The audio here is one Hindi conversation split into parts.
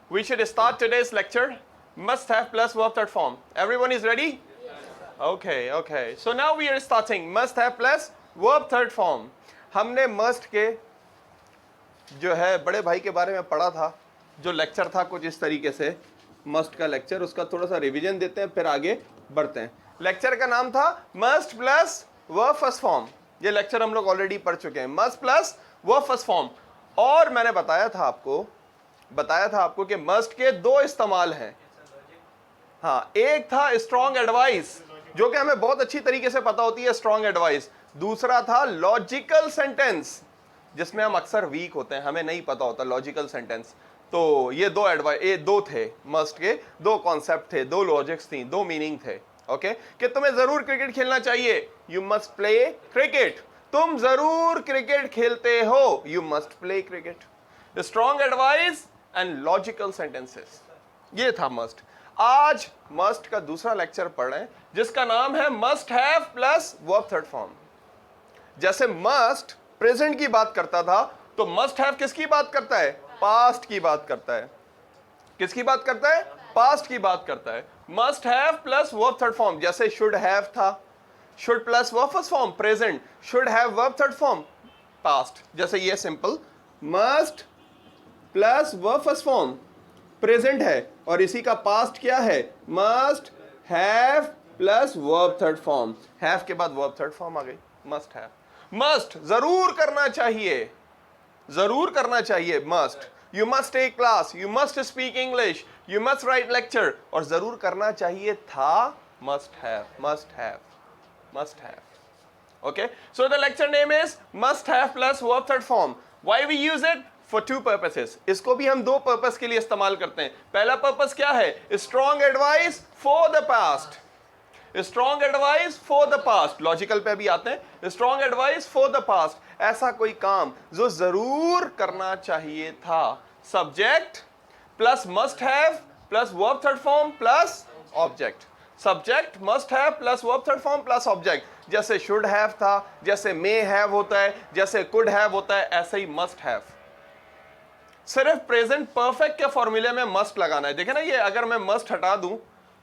We should start today's lecture. Must have plus verb third form. Everyone is ready? Okay, okay. So now we are starting. Must have plus verb third form. हमने must के जो है बड़े भाई के बारे में पढ़ा था, जो लेक्चर था कुछ इस तरीके से, मस्ट का लेक्चर, उसका थोड़ा सा रिवीजन देते हैं फिर आगे बढ़ते हैं। लेक्चर का नाम था must plus verb first form. ये लेक्चर हम लोग ऑलरेडी पढ़ चुके हैं, must plus verb first form. और मैंने बताया था आपको कि मस्ट के दो इस्तेमाल हैं। हाँ, एक था स्ट्रॉन्ग एडवाइस, जो कि हमें बहुत अच्छी तरीके से पता होती है स्ट्रॉन्ग एडवाइस। दूसरा था लॉजिकल सेंटेंस, जिसमें हम अक्सर वीक होते हैं, हमें नहीं पता होता लॉजिकल सेंटेंस। तो ये दो थे मस्ट के, दो कॉन्सेप्ट थे, दो लॉजिक्स थी, दो मीनिंग थे। ओके, कि तुम्हें जरूर क्रिकेट खेलना चाहिए, यू मस्ट प्ले क्रिकेट। तुम जरूर क्रिकेट खेलते हो, you must play cricket. Strong advice and logical sentences, ये था मस्ट। आज मस्ट का दूसरा लेक्चर पढ़ रहे हैं, जिसका नाम है must have plus verb third form. जैसे मस्ट प्रेजेंट की बात करता था, तो मस्ट हैव किसकी बात करता है? पास्ट की बात करता है। किसकी बात करता है? पास्ट की बात करता है। Must have plus verb third form, जैसे शुड हैव था, should plus verb first form present, should have verb third form past. जैसे ये simple must plus verb first form present है, और इसी का पास्ट क्या है? Must have plus verb third form. Have के बाद वर्ब थर्ड फॉर्म आ गई, मस्ट हैव। मस्ट जरूर करना चाहिए, जरूर करना चाहिए must. You must take class, you must speak English, you must write lecture. और जरूर करना चाहिए था must have, must have, must have. Okay, so the lecture name is must have plus verb third form. Why we use it? For two purposes. इसको भी हम दो पर्पस के लिए इस्तेमाल करते हैं। पहला पर्पस क्या है? Strong advice for the past, strong advice for the past. Logical पे भी आते हैं, strong advice for the past, ऐसा कोई काम जो जरूर करना चाहिए था। Subject plus must have plus verb third form plus object. Subject must have plus verb third form plus object. जैसे शुड हैव था, जैसे मे हैव होता है, जैसे कुड हैव होता है, ऐसे ही मस्ट हैव। सिर्फ प्रेजेंट परफेक्ट के फॉर्मूले में मस्ट लगाना है। देखे ना, ये अगर मैं मस्ट हटा दूं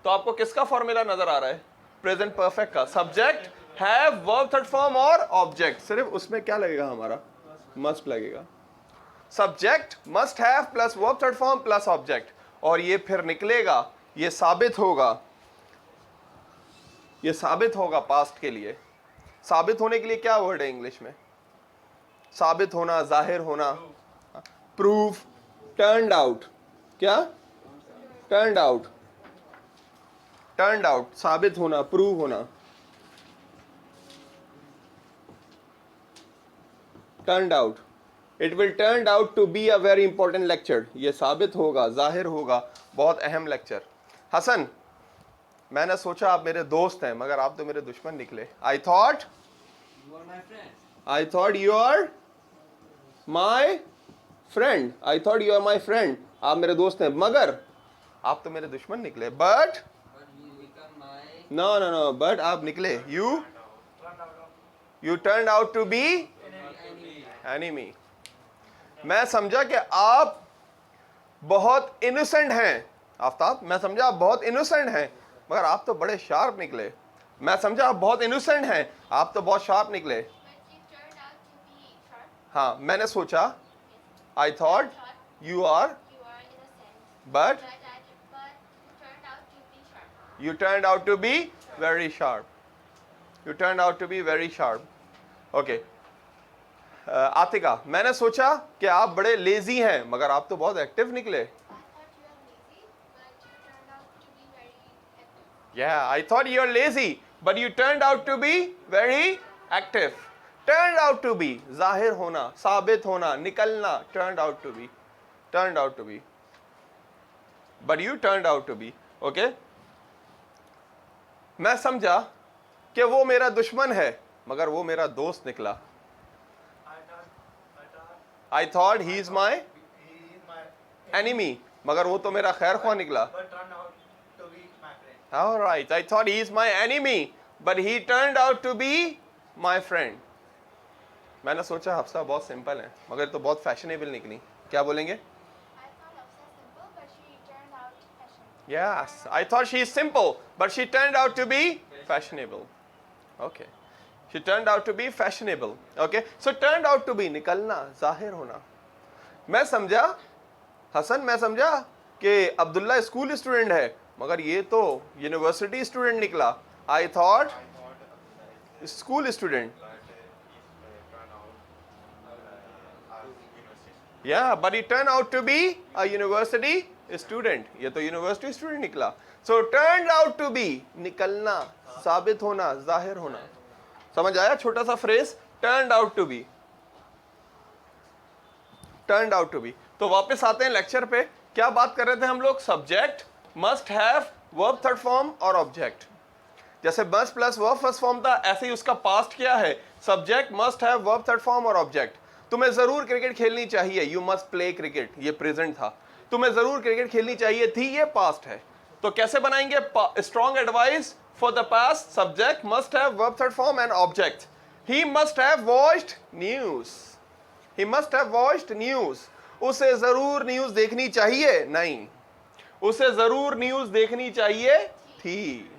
तो आपको किसका फॉर्मूला नजर आ रहा है? प्रेजेंट परफेक्ट का। Subject, have, verb third form और ऑब्जेक्ट। सिर्फ उसमें क्या लगेगा? हमारा मस्ट लगेगा। Subject must have plus verb third form plus object. और ये फिर निकलेगा, ये साबित होगा, ये साबित होगा पास्ट के लिए। साबित होने के लिए क्या वर्ड है इंग्लिश में? साबित होना, जाहिर होना, प्रूव, टर्न्ड आउट। क्या? टर्न्ड आउट, टर्न्ड आउट, साबित होना, प्रूव होना। Turned out, it will turn out to be a very important lecture. ये साबित होगा, जाहिर होगा, बहुत अहम लेक्चर। हसन, मैंने सोचा आप मेरे दोस्त हैं, मगर आप तो मेरे दुश्मन निकले। I thought you are my friend, I thought you are my friend. आप मेरे दोस्त हैं, मगर आप तो मेरे दुश्मन निकले। But no no no, but आप निकले, you turn out to be enemy. मैं समझा कि आप बहुत इनोसेंट हैं आफ्ताब, मैं समझा आप बहुत इनोसेंट हैं, मगर आप तो बड़े शार्प निकले। मैं समझा आप बहुत इनोसेंट हैं, आप तो बहुत शार्प निकले। हाँ, मैंने सोचा, I thought you are, but you turned out to be very sharp, you turned out to be very sharp। okay, Atika, मैंने सोचा कि आप बड़े लेजी हैं, मगर आप तो बहुत एक्टिव निकले। yeah, I thought you are lazy but you turned out to be very active। turned out to be, जाहिर होना, साबित होना, निकलना, turned out to be, turned out to be, but you turned out to be। okay, मैं समझा कि वो मेरा दुश्मन है, मगर वो मेरा दोस्त निकला। I thought he is my enemy, मगर वो तो मेरा खैर ख्वाह निकला। All right, I thought he is my enemy, but he turned out to be my friend। मैंने सोचा हफ्सा बहुत सिंपल है, मगर तो बहुत फैशनेबल निकली। क्या बोलेंगे? Yes, I thought she is simple, but she turned out to be fashionable. Okay, she turned out to be fashionable. Okay, so turned out to be निकलना, जाहिर होना. मैं समझा हसन, मैं समझा कि अब्दुल्ला स्कूल स्टूडेंट है, मगर ये तो यूनिवर्सिटी स्टूडेंट निकला. I thought school student. Yeah, but it turned out to be a university student. ये तो यूनिवर्सिटी स्टूडेंट निकला. So turned out to be निकलना, साबित होना, जाहिर होना. समझ आया छोटा सा phrase turned out to be. Turned out to be. तो वापस आते हैं लेक्चर पे. क्या बात कर रहे थे हम लोग? Subject must have verb third form और ऑब्जेक्ट. जैसे must plus verb first form था, ऐसे ही उसका पास्ट क्या है? Subject must have verb third form और ऑब्जेक्ट. तुम्हें जरूर क्रिकेट खेलनी चाहिए, यू मस्ट प्ले क्रिकेट, ये प्रेजेंट था. तुम्हें जरूर क्रिकेट खेलनी चाहिए थी, ये पास्ट है. तो कैसे बनाएंगे? Strong advice for the past, subject must have verb third form and object. He must have watched news. He must have watched news. उसे जरूर न्यूज देखनी चाहिए, नहीं, उसे जरूर न्यूज देखनी चाहिए थी.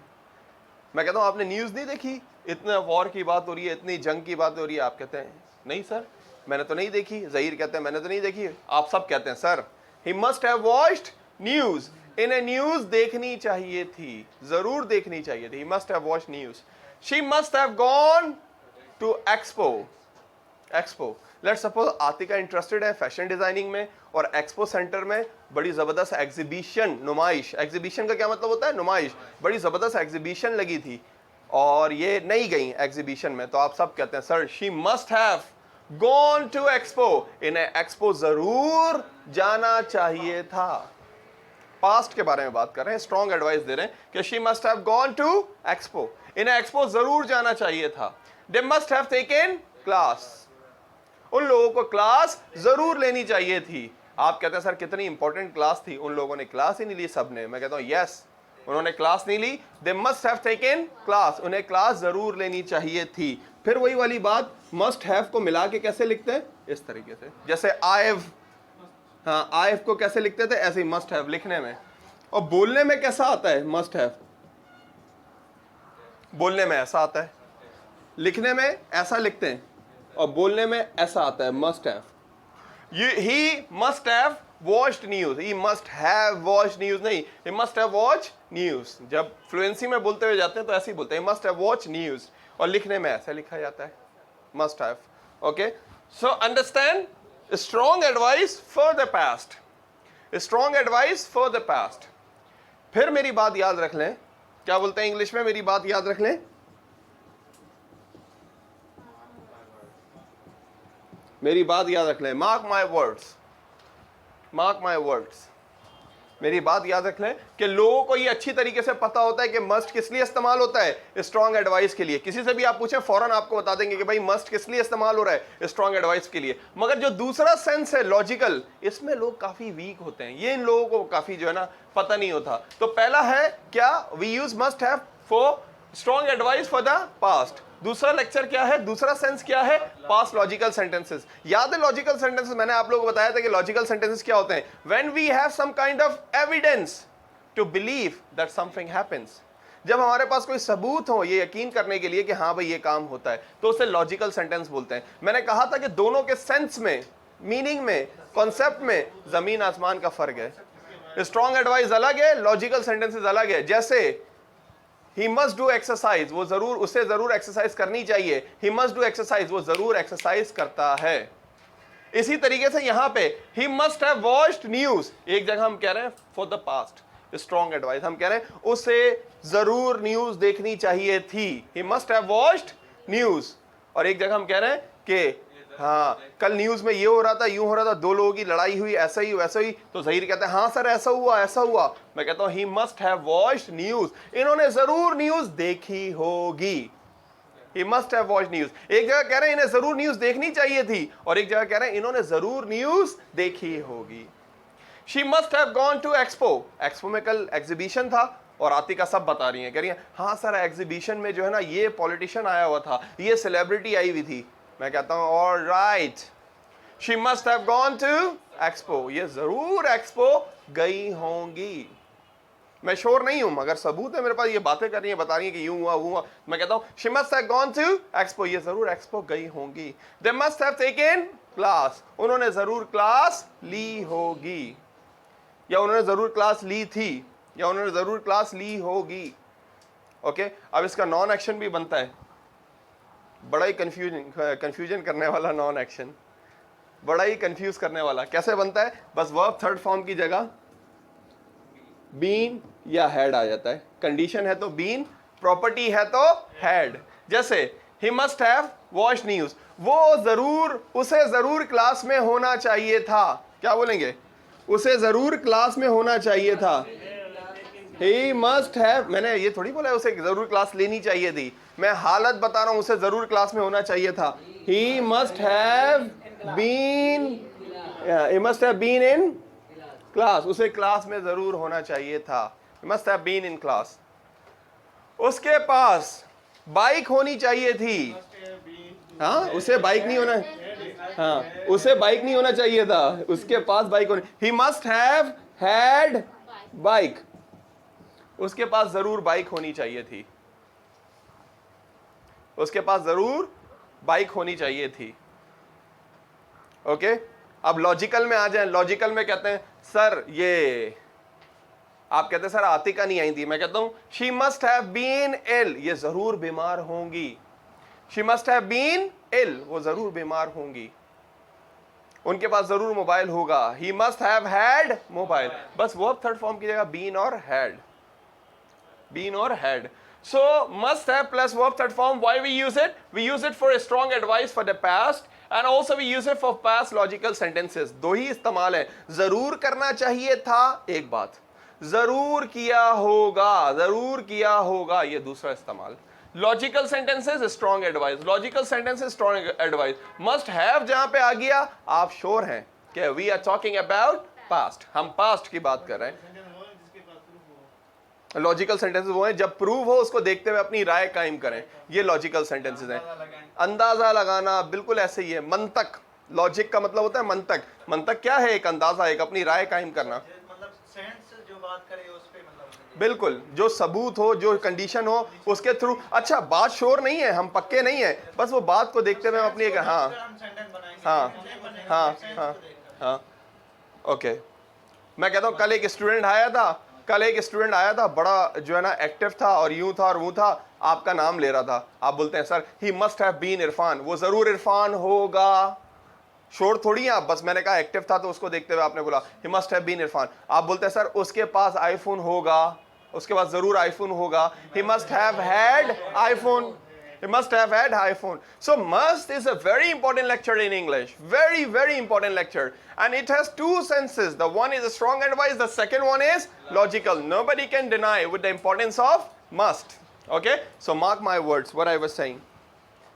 मैं कहता हूं आपने न्यूज नहीं देखी, इतने वॉर की बात हो रही है, इतनी जंग की बात हो रही है, आप कहते हैं नहीं सर मैंने तो नहीं देखी. जहीर कहते हैं मैंने तो नहीं देखी. आप सब कहते हैं sir he must have watched news. इन्हें न्यूज देखनी चाहिए थी, जरूर देखनी चाहिए थी. ही must have watched news. She must have gone to expo. Expo, let's suppose Atika interested है फैशन डिजाइनिंग में, और एक्सपो सेंटर में बड़ी जबरदस्त एग्जीबिशन, नुमाइश. एग्जीबिशन का क्या मतलब होता है? नुमाइश. बड़ी जबरदस्त एग्जीबिशन लगी थी और ये नहीं गई एग्जीबिशन में. तो आप सब कहते हैं sir she must have gone to expo. इन्हें एक्सपो जरूर जाना चाहिए था. पास्ट के बारे में बात कर रहे हैं, स्ट्रॉन्ग एडवाइस दे रहे हैं कि she must have gone to expo. इन्हें एक्सपो जरूर जाना चाहिए था. They must have taken class. उन लोगों को क्लास जरूर लेनी चाहिए थी. आप कहते हैं सर कितनी इंपॉर्टेंट क्लास थी, उन लोगों ने क्लास ही नहीं ली सबने. मैं कहता हूं यस, उन्होंने क्लास नहीं ली. They must have taken class. उन्हें क्लास जरूर लेनी चाहिए थी. फिर वही वाली बात, मस्ट हैव को मिला के कैसे लिखते हैं? इस तरीके से. जैसे आई हैव, हाँ आई हैव को कैसे लिखते थे? ऐसे ही मस्ट हैव लिखने में. और बोलने में कैसा आता है? मस्ट हैव बोलने में ऐसा आता है, लिखने में ऐसा लिखते हैं, और बोलने में ऐसा आता है must have. He must have watched news. He must have watched news नहीं, he must have watch news. जब फ्लुएंसी में बोलते हुए जाते हैं तो ऐसे ही बोलते हैं मस्ट हैव वॉच न्यूज, और लिखने में ऐसे लिखा जाता है must have. Okay, so understand, strong advice for the past. Strong advice for the past. फिर मेरी बात याद रख लें. क्या बोलते हैं इंग्लिश में? मेरी बात याद रख लें. मेरी बात याद रख लें. Mark my words, mark my words. मेरी बात याद रख लें कि लोगों को ये अच्छी तरीके से पता होता है कि मस्ट किस लिए इस्तेमाल होता है? स्ट्रॉन्ग एडवाइस के लिए. किसी से भी आप पूछें फौरन आपको बता देंगे कि भाई मस्ट किस लिए इस्तेमाल हो रहा है? स्ट्रॉन्ग एडवाइस के लिए. मगर जो दूसरा सेंस है लॉजिकल, इसमें लोग काफी वीक होते हैं. ये इन लोगों को काफी जो है ना पता नहीं होता. तो पहला है क्या? We use must have for strong advice for the past. दूसरा लेक्चर क्या है? दूसरा सेंस क्या है? Past logical sentences. याद है लॉजिकल सेंटेंसेस? मैंने आप लोगों को बताया था कि लॉजिकल सेंटेंसेस क्या होते हैं? When we have some kind of evidence to believe that something happens. जब हमारे पास कोई सबूत हो ये यकीन करने के लिए कि हाँ भाई ये काम होता है, तो उसे लॉजिकल सेंटेंस बोलते हैं. मैंने कहा था कि दोनों के सेंस में, मीनिंग में, कॉन्सेप्ट में जमीन आसमान का फर्क है. स्ट्रॉन्ग एडवाइस अलग है, लॉजिकल सेंटेंसेस अलग है. जैसे He must do exercise, वो जरूर, उसे जरूर एक्सरसाइज करनी चाहिए. He must do exercise, वो जरूर एक्सरसाइज करता है. इसी तरीके से यहां पे He must have watched news. एक जगह हम कह रहे हैं for the past, strong advice. हम कह रहे हैं उसे जरूर न्यूज देखनी चाहिए थी. He must have watched news. और एक जगह हम कह रहे हैं कि हाँ कल न्यूज में ये हो रहा था, यूं हो रहा था, दो लोगों की लड़ाई हुई, ऐसा ही वैसा ही. तो जहीर कहते हैं हाँ सर ऐसा हुआ ऐसा हुआ. मैं कहता हूं ही मस्ट हैव वॉच्ड न्यूज. इन्होंने जरूर न्यूज देखी होगी. ही मस्ट हैव वॉच्ड न्यूज. एक जगह कह रहे हैं इन्हें जरूर न्यूज देखनी चाहिए थी, और एक जगह कह रहे हैं इन्होंने जरूर न्यूज देखी होगी. She must have gone to expo. Expo में कल एग्जीबिशन था, और आतिका सब बता रही हैं, कह रही हैं हाँ सर एग्जीबिशन में जो है ना ये पॉलिटिशियन आया हुआ था, ये सेलिब्रिटी आई हुई थी. मैं कहता हूं all right, she must have gone to expo. ये जरूर एक्सपो गई होंगी. मैं श्योर नहीं हूं, मगर सबूत है मेरे पास, ये बातें कर रही है, बता रही है कि यूं हुआ वो हुआ। मैं कहता हूं she must have gone to expo, ये जरूर एक्सपो गई होंगी। They must have taken class, उन्होंने जरूर क्लास ली होगी, या उन्होंने जरूर क्लास ली थी, या उन्होंने जरूर क्लास ली होगी। ओके, अब इसका नॉन एक्शन भी बनता है, बड़ा ही कंफ्यूजन करने वाला नॉन एक्शन, बड़ा ही कंफ्यूज करने वाला। कैसे बनता है? बस वर्ब थर्ड फॉर्म की जगह बीन या हैड आ जाता है। कंडीशन है तो बीन, प्रॉपर्टी है तो हैड। जैसे ही मस्ट हैव वॉच्ड न्यूज, वो जरूर, उसे जरूर क्लास में होना चाहिए था। क्या बोलेंगे? उसे जरूर क्लास में होना चाहिए था। ही मस्ट हैव, मैंने ये थोड़ी बोला है उसे जरूर क्लास लेनी चाहिए थी, मैं हालत बता रहा हूं, उसे जरूर क्लास में होना चाहिए था। He must have been, he must have been in class, उसे क्लास में जरूर होना चाहिए था। He must have been in class. उसके पास बाइक होनी चाहिए थी। हाँ, उसे बाइक नहीं होना, हाँ उसे बाइक नहीं होना चाहिए था, उसके पास बाइक होनी। ही मस्ट हैव हैड बाइक, उसके पास जरूर बाइक होनी चाहिए थी, उसके पास जरूर बाइक होनी चाहिए थी। ओके, अब लॉजिकल में आ जाए। लॉजिकल में कहते हैं सर ये, आप कहते हैं सर आतिका नहीं आई थी, मैं कहता हूं she must have been ill, ये जरूर बीमार होंगी। She must have been ill, वो जरूर बीमार होंगी। उनके पास जरूर मोबाइल होगा। He must have had mobile, बस वर्ब थर्ड फॉर्म की जगह बीन और हैड, बीन और had. So must have plus verb third form. Why we use it? We use it for a strong advice for the past, and also we use it for past logical sentences. दो ही इस्तेमाल है। जरूर करना चाहिए था एक बात, जरूर किया होगा, जरूर किया होगा ये दूसरा इस्तेमाल। Logical sentences strong advice, logical sentences strong advice. Must have जहां पे आ गया आप श्योर हैं कि we are talking about past, हम पास्ट की बात कर रहे हैं। लॉजिकल सेंटेंसेस वो हैं जब प्रूव हो उसको देखते हुए अपनी राय कायम करें, ये लॉजिकल सेंटेंसेस हैं। अंदाजा लगाना बिल्कुल ऐसे ही है। मंतक, लॉजिक का मतलब होता है मंतक। मंतक क्या है? एक अंदाजा, एक अपनी राय कायम करना, मतलब सेंस जो बात करे उस पे, मतलब बिल्कुल जो सबूत हो, जो कंडीशन हो उसके थ्रू। अच्छा बात श्योर नहीं है, हम पक्के नहीं है, बस वो बात को देखते हुए हम अपनी एक, हाँ हाँ हाँ हाँ हाँ ओके। मैं कहता हूँ कल एक स्टूडेंट आया था, बड़ा जो है ना एक्टिव था, और यूं था और वो था, आपका नाम ले रहा था। आप बोलते हैं sir he must have been Irfan, वो जरूर इरफान होगा। श्योर थोड़ी आप, बस मैंने कहा एक्टिव था तो उसको देखते हुए आपने बोला he must have been Irfan. आप बोलते हैं सर उसके पास आईफोन होगा, उसके पास जरूर आईफोन होगा। He must have had iPhone, he must have had iPhone. So must is a very important lecture in English, very very important lecture, and it has two senses. The one is a strong advice, the second one is logical. Nobody can deny with the importance of must. Okay, so mark my words what I was saying,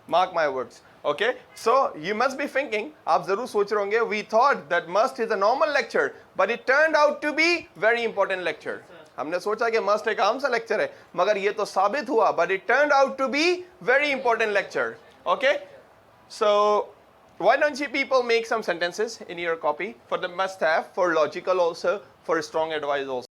mark my words. Okay, so you must be thinking, आप जरूर सोच रहे होंगे, we thought that must is a normal lecture but it turned out to be very important lecture. हमने सोचा कि मस्ट एक आम सा लेक्चर है, मगर ये तो साबित हुआ, but it turned out to be very important lecture. Okay, so why don't you people make some sentences in your copy for the must have, for logical also, for strong advice also.